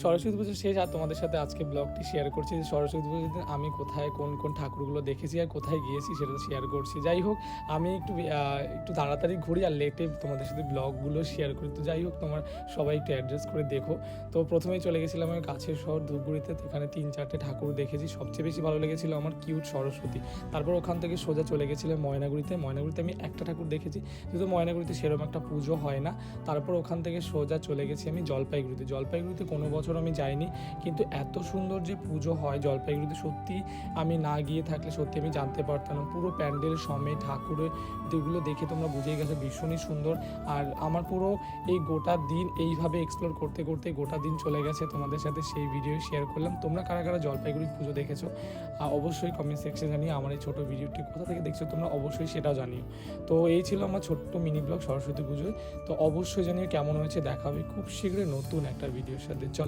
সরস্বতী পুজো শেষ আর তোমাদের সাথে আজকে ব্লগটি শেয়ার করছি যে সরস্বতী পুজোর দিন আমি কোথায় কোন কোন ঠাকুরগুলো দেখেছি আর কোথায় গিয়েছি সেটা শেয়ার করছি। যাই হোক, আমি একটু তাড়াতাড়ি ঘুরি আর লেটে তোমাদের সাথে ব্লগগুলো শেয়ার করি। তো যাই হোক, তোমার সবাই একটু অ্যাডজাস্ট করে দেখো। তো প্রথমেই চলে গেছিলাম আমি কাছের শহর ধূপগুড়িতে, এখানে 3-4টে ঠাকুর দেখেছি। সবচেয়ে বেশি ভালো লেগেছিলো আমার কিউট সরস্বতী। তারপর ওখান থেকে সোজা চলে গেছিলাম ময়নাগুড়িতে আমি একটা ঠাকুর দেখেছি, যেহেতু ময়নাগুড়িতে সেরকম একটা পুজো হয় না। তারপর ওখান থেকে সোজা চলে গেছি আমি জলপাইগুড়িতে কোনো বছর আমি যাইনি, কিন্তু এত সুন্দর যে পুজো হয় জলপাইগুড়িতে, সত্যি আমি না গিয়ে থাকলে সত্যি আমি জানতে পারতাম না। পুরো প্যান্ডেল সমেত ঠাকুরের যেগুলো দেখে তোমরা বুঝেই গেছো ভীষণই সুন্দর। আর আমার পুরো এই গোটা দিন এইভাবে এক্সপ্লোর করতে করতে গোটা দিন চলে গেছে, তোমাদের সাথে সেই ভিডিও শেয়ার করলাম। তোমরা কারা কারা জলপাইগুড়ির পুজো দেখেছো অবশ্যই কমেন্ট সেকশনে জানিও। আমার এই ছোটো ভিডিওটি কোথা থেকে দেখছো তোমরা অবশ্যই সেটাও জানিও। তো এই ছিল আমার ছোট্ট মিনি ব্লগ সরস্বতী পুজোয়। তো অবশ্যই জানিও কেমন হয়েছে। দেখা হবে খুব শীঘ্রই নতুন একটা ভিডিওর সাথে। চলো।